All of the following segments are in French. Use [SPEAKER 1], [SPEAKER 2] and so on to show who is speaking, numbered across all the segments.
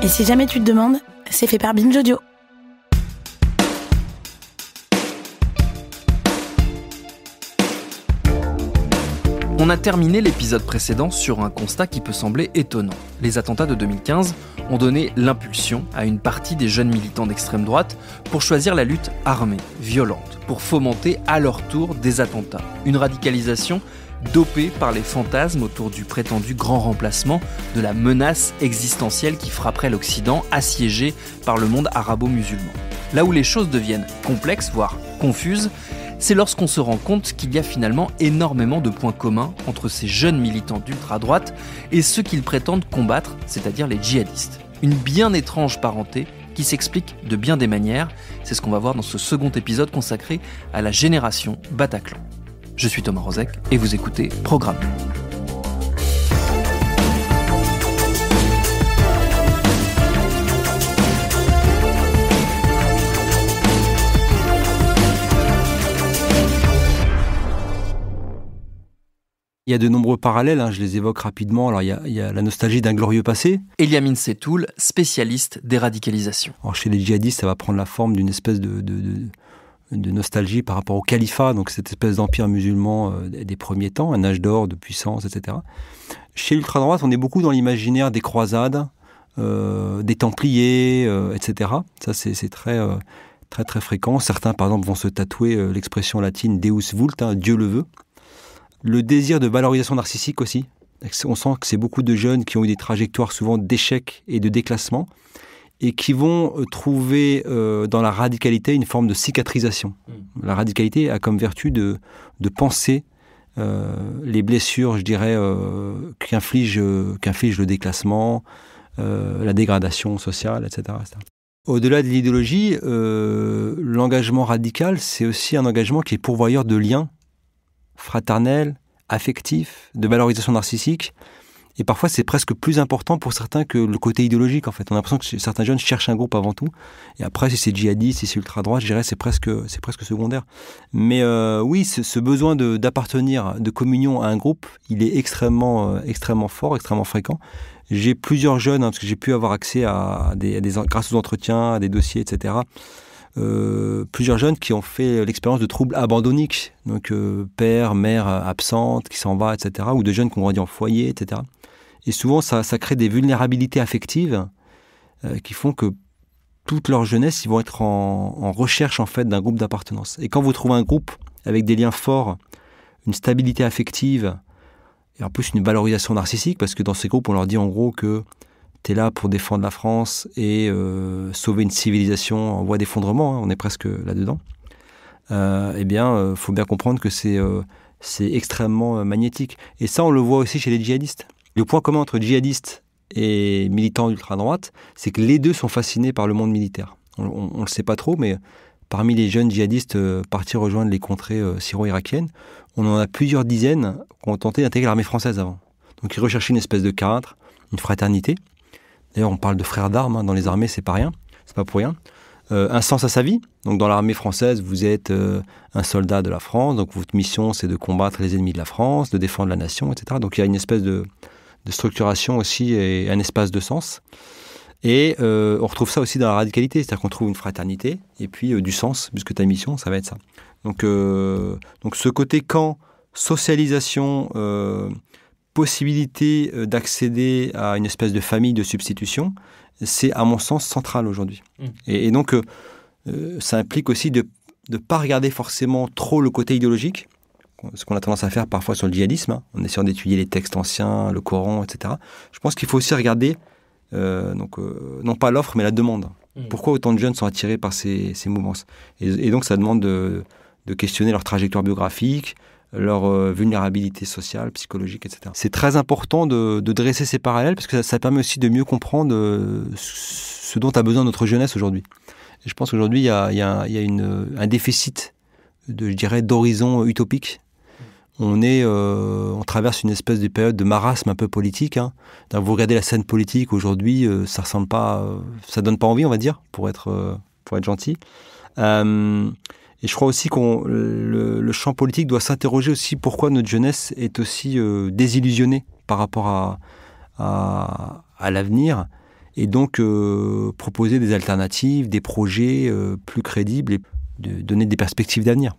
[SPEAKER 1] Et si jamais tu te demandes, c'est fait par Binge Audio.
[SPEAKER 2] On a terminé l'épisode précédent sur un constat qui peut sembler étonnant. Les attentats de 2015 ont donné l'impulsion à une partie des jeunes militants d'extrême droite pour choisir la lutte armée, violente, pour fomenter à leur tour des attentats. Une radicalisation dopée par les fantasmes autour du prétendu grand remplacement de la menace existentielle qui frapperait l'Occident, assiégé par le monde arabo-musulman. Là où les choses deviennent complexes, voire confuses, c'est lorsqu'on se rend compte qu'il y a finalement énormément de points communs entre ces jeunes militants d'ultra-droite et ceux qu'ils prétendent combattre, c'est-à-dire les djihadistes. Une bien étrange parenté qui s'explique de bien des manières, c'est ce qu'on va voir dans ce second épisode consacré à la génération Bataclan. Je suis Thomas Rozek et vous écoutez Programme.
[SPEAKER 3] Il y a de nombreux parallèles, je les évoque rapidement. Alors, il y a la nostalgie d'un glorieux passé.
[SPEAKER 2] Eliamine Setoul, spécialiste des radicalisations.
[SPEAKER 3] Alors, chez les djihadistes, ça va prendre la forme d'une espèce de nostalgie par rapport au califat, donc cette espèce d'empire musulman des premiers temps, un âge d'or, de puissance, etc. Chez l'ultra-droite, on est beaucoup dans l'imaginaire des croisades, des templiers, etc. Ça, c'est très, très, très fréquent. Certains, par exemple, vont se tatouer l'expression latine « Deus vult », Dieu le veut. Le désir de valorisation narcissique aussi. On sent que c'est beaucoup de jeunes qui ont eu des trajectoires souvent d'échecs et de déclassement et qui vont trouver dans la radicalité une forme de cicatrisation. La radicalité a comme vertu de penser les blessures, je dirais, qu'inflige le déclassement, la dégradation sociale, etc. Au-delà de l'idéologie, l'engagement radical, c'est aussi un engagement qui est pourvoyeur de liens fraternel, affectif, de valorisation narcissique. Et parfois, c'est presque plus important pour certains que le côté idéologique, en fait. On a l'impression que certains jeunes cherchent un groupe avant tout. Et après, si c'est djihadiste, si c'est ultra-droite, je dirais c'est presque secondaire. Mais oui, ce besoin d'appartenir, de communion à un groupe, il est extrêmement fort, extrêmement fréquent. J'ai plusieurs jeunes, parce que j'ai pu avoir accès à grâce aux entretiens, à des dossiers, etc., plusieurs jeunes qui ont fait l'expérience de troubles abandonniques, donc père, mère absente, qui s'en va, etc., ou de jeunes qui ont grandi en foyer, etc. Et souvent, ça crée des vulnérabilités affectives qui font que toute leur jeunesse, ils vont être en recherche en fait d'un groupe d'appartenance. Et quand vous trouvez un groupe avec des liens forts, une stabilité affective, et en plus une valorisation narcissique, parce que dans ces groupes, on leur dit en gros que t'es là pour défendre la France et sauver une civilisation en voie d'effondrement, on est presque là-dedans. Eh bien, faut bien comprendre que c'est extrêmement magnétique. Et ça, on le voit aussi chez les djihadistes. Le point commun entre djihadistes et militants d'ultra-droite, c'est que les deux sont fascinés par le monde militaire. On le sait pas trop, mais parmi les jeunes djihadistes partis rejoindre les contrées syro-irakiennes, on en a plusieurs dizaines qui ont tenté d'intégrer l'armée française avant. Donc ils recherchaient une espèce de cadre, une fraternité. D'ailleurs, on parle de frères d'armes, dans les armées, c'est pas rien, c'est pas pour rien. Un sens à sa vie. Donc, dans l'armée française, vous êtes un soldat de la France. Donc, votre mission, c'est de combattre les ennemis de la France, de défendre la nation, etc. Donc, il y a une espèce de structuration aussi et un espace de sens. Et on retrouve ça aussi dans la radicalité. C'est-à-dire qu'on trouve une fraternité et puis du sens, puisque ta mission, ça va être ça. Donc ce côté camp, socialisation, possibilité d'accéder à une espèce de famille de substitution, c'est à mon sens central aujourd'hui. Et donc ça implique aussi de ne pas regarder forcément trop le côté idéologique, ce qu'on a tendance à faire parfois sur le djihadisme, en essayant d'étudier les textes anciens, le Coran, etc. Je pense qu'il faut aussi regarder, non pas l'offre, mais la demande. Pourquoi autant de jeunes sont attirés par ces mouvances et donc ça demande de questionner leur trajectoire biographique, leur vulnérabilité sociale, psychologique, etc. C'est très important de dresser ces parallèles parce que ça permet aussi de mieux comprendre ce dont a besoin notre jeunesse aujourd'hui. Et je pense qu'aujourd'hui, il y a un déficit d'horizon utopique. On traverse une espèce de période de marasme un peu politique. Vous regardez la scène politique aujourd'hui, ça ressemble pas, ça donne pas envie, on va dire, pour être gentil. Et je crois aussi que le champ politique doit s'interroger aussi pourquoi notre jeunesse est aussi désillusionnée par rapport à l'avenir et donc proposer des alternatives, des projets plus crédibles et donner des perspectives d'avenir.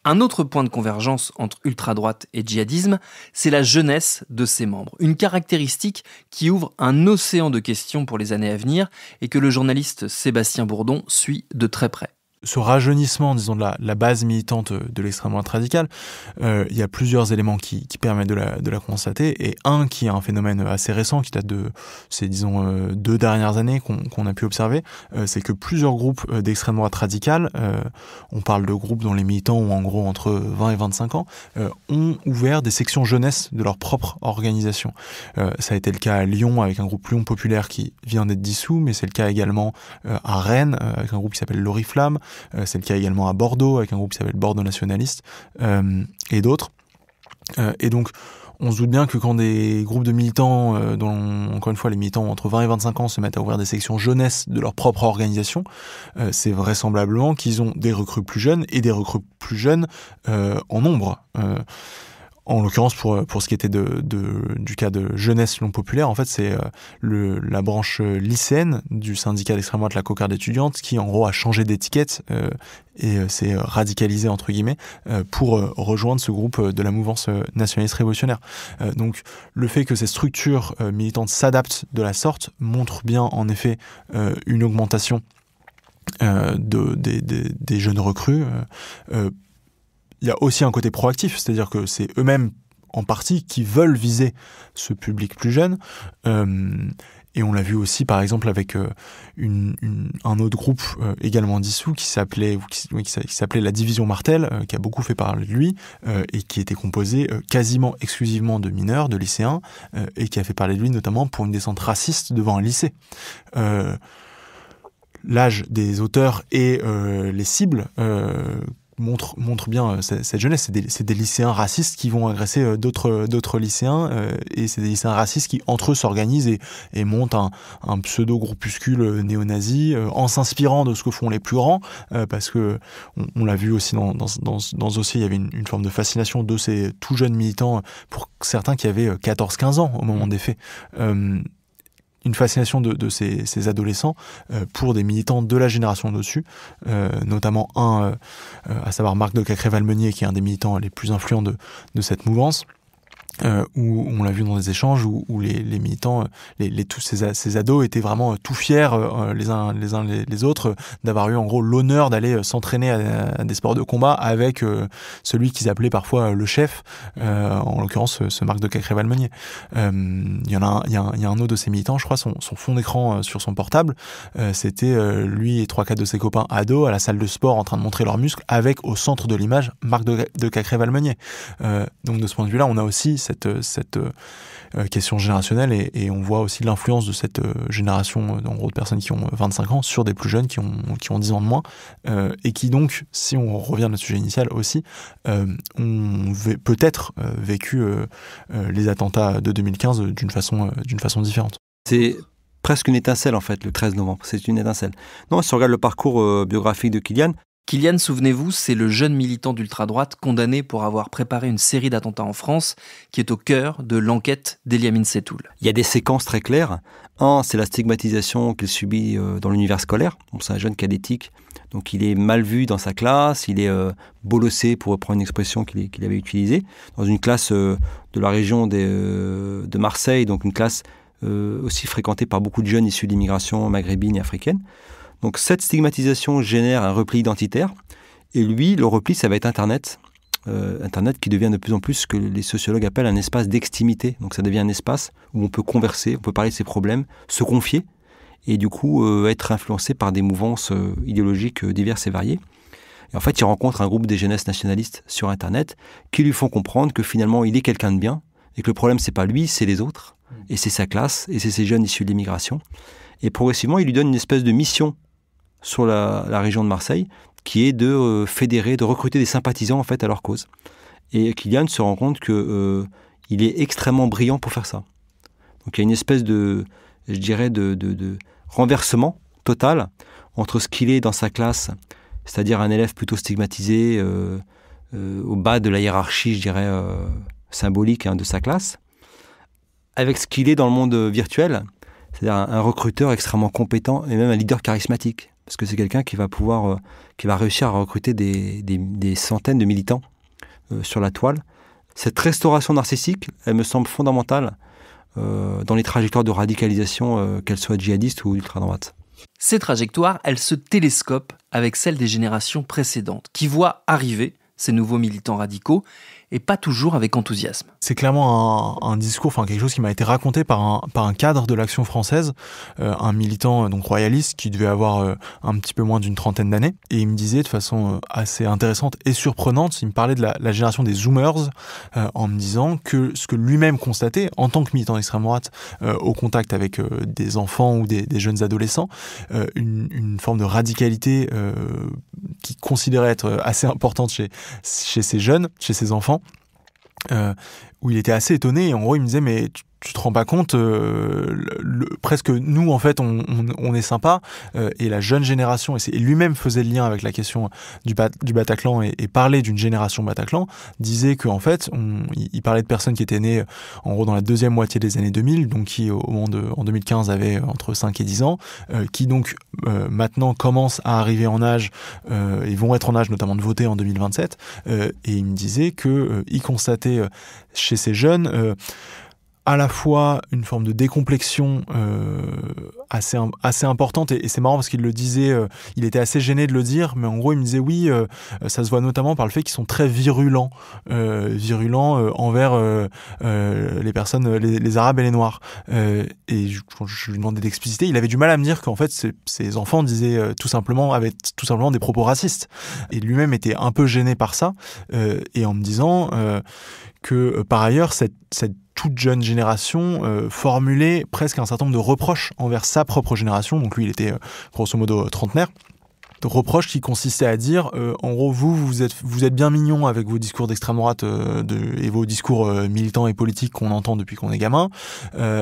[SPEAKER 2] Un autre point de convergence entre ultra-droite et djihadisme, c'est la jeunesse de ses membres. Une caractéristique qui ouvre un océan de questions pour les années à venir et que le journaliste Sébastien Bourdon suit de très près.
[SPEAKER 4] Ce rajeunissement, disons, de la base militante de l'extrême droite radicale, il y a plusieurs éléments qui permettent de la constater, et un qui est un phénomène assez récent, qui date de ces, disons, 2 dernières années qu'on a pu observer, c'est que plusieurs groupes d'extrême droite radicale, on parle de groupes dont les militants ont en gros entre 20 et 25 ans, ont ouvert des sections jeunesse de leur propre organisation. Ça a été le cas à Lyon avec un groupe Lyon Populaire qui vient d'être dissous, mais c'est le cas également à Rennes avec un groupe qui s'appelle l'Oriflamme. C'est le cas également à Bordeaux avec un groupe qui s'appelle Bordeaux Nationaliste et d'autres. Et donc on se doute bien que quand des groupes de militants, dont encore une fois les militants entre 20 et 25 ans se mettent à ouvrir des sections jeunesse de leur propre organisation, c'est vraisemblablement qu'ils ont des recrues plus jeunes et des recrues plus jeunes en nombre. En l'occurrence, pour ce qui était du cas de Jeunesse Lyon Populaire, en fait, c'est la branche lycéenne du syndicat d'extrême droite, la cocarde étudiante, qui en gros a changé d'étiquette et s'est radicalisé entre guillemets pour rejoindre ce groupe de la mouvance nationaliste révolutionnaire. Donc, le fait que ces structures militantes s'adaptent de la sorte montre bien, en effet, une augmentation des jeunes recrues. Il y a aussi un côté proactif, c'est-à-dire que c'est eux-mêmes en partie qui veulent viser ce public plus jeune. Et on l'a vu aussi par exemple avec un autre groupe également dissous qui s'appelait la Division Martel, qui a beaucoup fait parler de lui et qui était composé quasiment exclusivement de mineurs, de lycéens, et qui a fait parler de lui notamment pour une descente raciste devant un lycée. L'âge des auteurs et les cibles montre bien cette jeunesse. C'est des lycéens racistes qui vont agresser d'autres lycéens et c'est des lycéens racistes qui entre eux s'organisent et montent un pseudo-groupuscule néo-nazi en s'inspirant de ce que font les plus grands parce que on l'a vu aussi dans ce dossier, il y avait une forme de fascination de ces tout jeunes militants, pour certains qui avaient 14-15 ans au moment des faits. Une fascination de ces adolescents pour des militants de la génération dessus, notamment à savoir Marc de Cacré-Valmeunier, qui est un des militants les plus influents de cette mouvance, où on l'a vu dans des échanges où les militants, tous ces ados étaient vraiment tout fiers les uns les autres d'avoir eu en gros l'honneur d'aller s'entraîner à des sports de combat avec celui qu'ils appelaient parfois le chef, en l'occurrence ce Marc de Cacré-Valmeunier. Il y a un autre de ces militants, je crois, son fond d'écran sur son portable, c'était lui et 3-4 de ses copains ados à la salle de sport en train de montrer leurs muscles avec au centre de l'image Marc de Cacré-Valmeunier. Donc de ce point de vue-là, on a aussi cette question générationnelle et on voit aussi l'influence de cette génération en gros de personnes qui ont 25 ans sur des plus jeunes qui ont 10 ans de moins et qui donc, si on revient à notre sujet initial aussi, ont peut-être vécu les attentats de 2015 d'une façon différente.
[SPEAKER 3] C'est presque une étincelle en fait, le 13 novembre, c'est une étincelle. Non, si on regarde le parcours biographique de Kylian,
[SPEAKER 2] souvenez-vous, c'est le jeune militant d'ultra-droite condamné pour avoir préparé une série d'attentats en France qui est au cœur de l'enquête d'Eliamine Setoul.
[SPEAKER 3] Il y a des séquences très claires. Un, c'est la stigmatisation qu'il subit dans l'univers scolaire. Bon, c'est un jeune cadétique, donc il est mal vu dans sa classe, il est bolossé, pour reprendre une expression qu'il avait utilisée, dans une classe de la région de Marseille, donc une classe aussi fréquentée par beaucoup de jeunes issus d'immigration maghrébine et africaine. Donc cette stigmatisation génère un repli identitaire, et lui, le repli, ça va être Internet. Internet qui devient de plus en plus ce que les sociologues appellent un espace d'extimité. Donc ça devient un espace où on peut converser, on peut parler de ses problèmes, se confier, et du coup être influencé par des mouvances idéologiques diverses et variées. Et en fait, il rencontre un groupe des jeunesses nationalistes sur Internet qui lui font comprendre que finalement, il est quelqu'un de bien, et que le problème, c'est pas lui, c'est les autres, et c'est sa classe, et c'est ces jeunes issus de l'immigration. Et progressivement, il lui donne une espèce de mission sur la région de Marseille, qui est de fédérer, de recruter des sympathisants en fait à leur cause. Et Kylian se rend compte que il est extrêmement brillant pour faire ça. Donc il y a une espèce de renversement total entre ce qu'il est dans sa classe, c'est-à-dire un élève plutôt stigmatisé, au bas de la hiérarchie, je dirais, symbolique de sa classe, avec ce qu'il est dans le monde virtuel, c'est-à-dire un recruteur extrêmement compétent et même un leader charismatique, parce que c'est quelqu'un qui va réussir à recruter des centaines de militants sur la toile. Cette restauration narcissique, elle me semble fondamentale dans les trajectoires de radicalisation, qu'elles soient djihadistes ou ultra-droite.
[SPEAKER 2] Ces trajectoires, elles se télescopent avec celles des générations précédentes, qui voient arriver ces nouveaux militants radicaux, et pas toujours avec enthousiasme.
[SPEAKER 4] C'est clairement un discours, quelque chose qui m'a été raconté par un cadre de l'Action française, un militant donc royaliste qui devait avoir un petit peu moins d'une trentaine d'années, et il me disait de façon assez intéressante et surprenante, il me parlait de la génération des Zoomers, en me disant que ce que lui-même constatait en tant que militant d'extrême droite, au contact avec des enfants ou des jeunes adolescents, une forme de radicalité qui considérait être assez importante chez ces jeunes, chez ces enfants, où il était assez étonné, et en gros il me disait mais tu te rends pas compte, presque nous en fait on est sympa, et la jeune génération, et lui-même faisait le lien avec la question du Bataclan et parlait d'une génération Bataclan, disait qu'en fait il parlait de personnes qui étaient nées en gros dans la deuxième moitié des années 2000, donc qui en 2015 avaient entre 5 et 10 ans, qui donc maintenant commencent à arriver en âge, et vont être en âge notamment de voter en 2027, et il me disait que il constatait chez ces jeunes à la fois une forme de décomplexion assez importante, et c'est marrant parce qu'il le disait, il était assez gêné de le dire, mais en gros il me disait oui, ça se voit notamment par le fait qu'ils sont très virulents envers les personnes, les Arabes et les Noirs, et quand je lui demandais d'expliciter, il avait du mal à me dire qu'en fait ces enfants avaient tout simplement des propos racistes, et lui-même était un peu gêné par ça, et en me disant que par ailleurs cette toute jeune génération formulait presque un certain nombre de reproches envers sa propre génération, donc lui il était grosso modo trentenaire, de reproches qui consistaient à dire en gros vous êtes bien mignon avec vos discours d'extrême droite et vos discours militants et politiques qu'on entend depuis qu'on est gamin,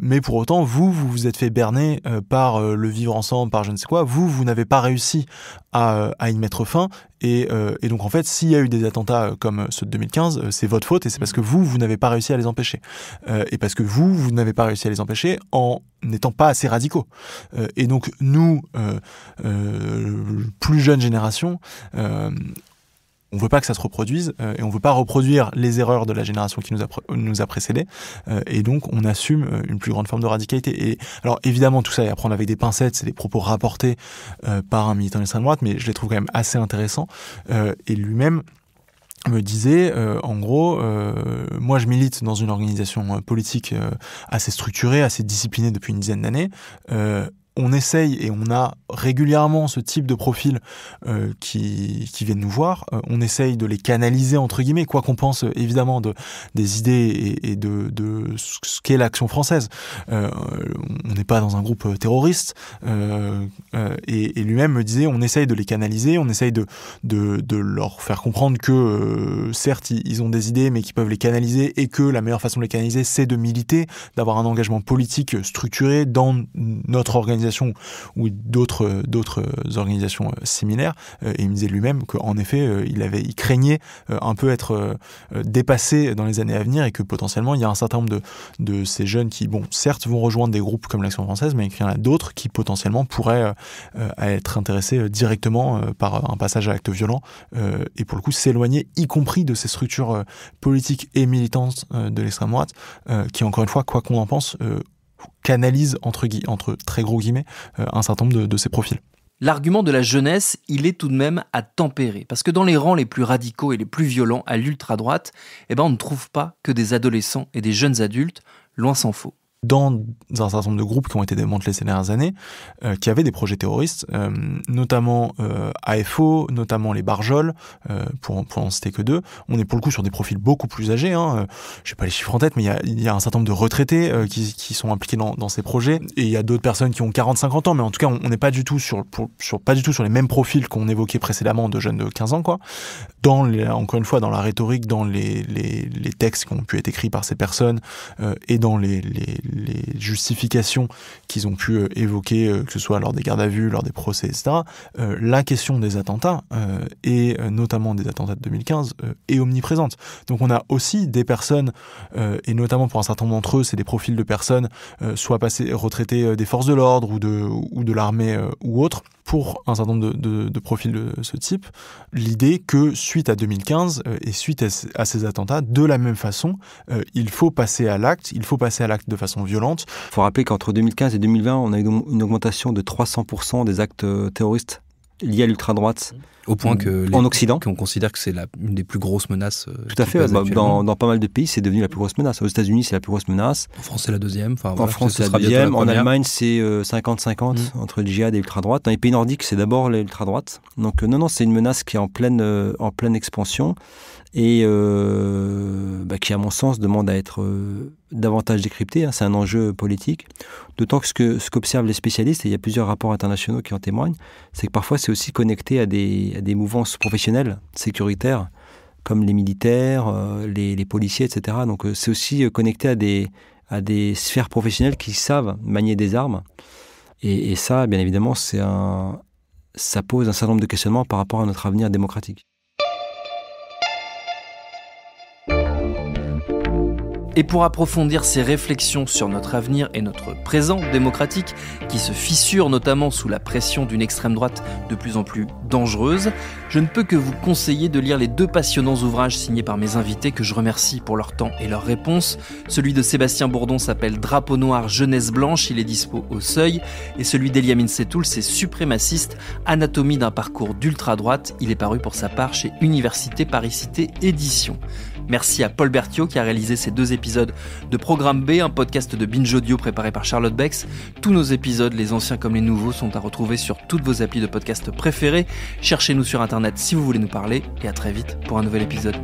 [SPEAKER 4] mais pour autant vous vous êtes fait berner par le vivre ensemble, par je ne sais quoi, vous n'avez pas réussi à y mettre fin, et donc en fait s'il y a eu des attentats comme ceux de 2015, c'est votre faute, et c'est parce que vous n'avez pas réussi à les empêcher, et parce que vous n'avez pas réussi à les empêcher en n'étant pas assez radicaux, et donc nous plus jeune génération, on veut pas que ça se reproduise, et on veut pas reproduire les erreurs de la génération qui nous a précédés, et donc on assume une plus grande forme de radicalité. Et alors évidemment tout ça est à prendre avec des pincettes, c'est des propos rapportés par un militant d'extrême droite, mais je les trouve quand même assez intéressants, et lui-même me disait, en gros, moi je milite dans une organisation politique assez structurée, assez disciplinée depuis une dizaine d'années, on essaye, et on a régulièrement ce type de profil qui viennent nous voir, on essaye de les canaliser entre guillemets, quoi qu'on pense évidemment des idées et de ce qu'est l'Action française. On n'est pas dans un groupe terroriste, et lui-même me disait on essaye de les canaliser, on essaye de leur faire comprendre que certes ils ont des idées mais qu'ils peuvent les canaliser, et que la meilleure façon de les canaliser c'est de militer, d'avoir un engagement politique structuré dans notre organisation ou d'autres organisations similaires, et il me disait lui-même qu'en effet il craignait un peu être dépassé dans les années à venir, et que potentiellement il y a un certain nombre de ces jeunes qui certes vont rejoindre des groupes comme l'Action française, mais qu'il y en a d'autres qui potentiellement pourraient être intéressés directement par un passage à l'acte violent, et pour le coup s'éloigner y compris de ces structures politiques et militantes de l'extrême droite, qui encore une fois, quoi qu'on en pense, canalise entre très gros guillemets un certain nombre de ces profils.
[SPEAKER 2] L'argument de la jeunesse, il est tout de même à tempérer, parce que dans les rangs les plus radicaux et les plus violents à l'ultra-droite, on ne trouve pas que des adolescents et des jeunes adultes, loin s'en faut.
[SPEAKER 4] Dans un certain nombre de groupes qui ont été démantelés ces dernières années, qui avaient des projets terroristes, notamment AFO, notamment les Barjols, pour en citer que deux. On est pour le coup sur des profils beaucoup plus âgés, j'ai pas les chiffres en tête, mais il y a un certain nombre de retraités qui sont impliqués dans ces projets, et il y a d'autres personnes qui ont 40-50 ans, mais en tout cas on n'est pas du tout sur les mêmes profils qu'on évoquait précédemment de jeunes de 15 ans, quoi. Encore une fois, dans la rhétorique, dans les textes qui ont pu être écrits par ces personnes, et dans les justifications qu'ils ont pu évoquer, que ce soit lors des gardes à vue, lors des procès, etc., la question des attentats, et notamment des attentats de 2015, est omniprésente. Donc on a aussi des personnes, et notamment pour un certain nombre d'entre eux, c'est des profils de personnes, soit retraités des forces de l'ordre ou de l'armée ou autres, pour un certain nombre de profils de ce type, l'idée que suite à 2015 et suite à ces attentats, de la même façon, il faut passer à l'acte de façon violente.
[SPEAKER 3] Il faut rappeler qu'entre 2015 et 2020, on a eu une augmentation de 300% des actes terroristes liés à l'ultra-droite.
[SPEAKER 2] Au point
[SPEAKER 3] en Occident.
[SPEAKER 2] Qu'on considère que c'est une des plus grosses menaces.
[SPEAKER 3] Tout à fait. Dans pas mal de pays, c'est devenu la plus grosse menace. Aux États-Unis, c'est la plus grosse menace.
[SPEAKER 2] En France, c'est la deuxième.
[SPEAKER 3] En France, c'est la deuxième. En Allemagne, c'est 50-50 entre le djihad et l'ultra-droite. Dans les pays nordiques, c'est d'abord l'ultra-droite. Donc non, c'est une menace qui est en pleine expansion et qui, à mon sens, demande à être davantage décryptée. C'est un enjeu politique. D'autant que ce qu'observent les spécialistes, et il y a plusieurs rapports internationaux qui en témoignent, c'est que parfois c'est aussi connecté à des mouvances professionnelles, sécuritaires, comme les militaires, les policiers, etc. Donc c'est aussi connecté à des sphères professionnelles qui savent manier des armes. Et ça, bien évidemment, ça pose un certain nombre de questionnements par rapport à notre avenir démocratique.
[SPEAKER 2] Et pour approfondir ces réflexions sur notre avenir et notre présent démocratique, qui se fissure notamment sous la pression d'une extrême droite de plus en plus dangereuse, je ne peux que vous conseiller de lire les 2 passionnants ouvrages signés par mes invités que je remercie pour leur temps et leurs réponses. Celui de Sébastien Bourdon s'appelle Drapeau noir, jeunesse blanche, il est dispo au Seuil, et celui d'Eliamine Setoul, c'est Suprémaciste, anatomie d'un parcours d'ultra-droite, il est paru pour sa part chez Université Paris-Cité Éditions. Merci à Paul Berthiaud qui a réalisé ces 2 épisodes de Programme B, un podcast de Binge Audio préparé par Charlotte Bex. Tous nos épisodes, les anciens comme les nouveaux, sont à retrouver sur toutes vos applis de podcast préférés. Cherchez-nous sur Internet si vous voulez nous parler, et à très vite pour un nouvel épisode.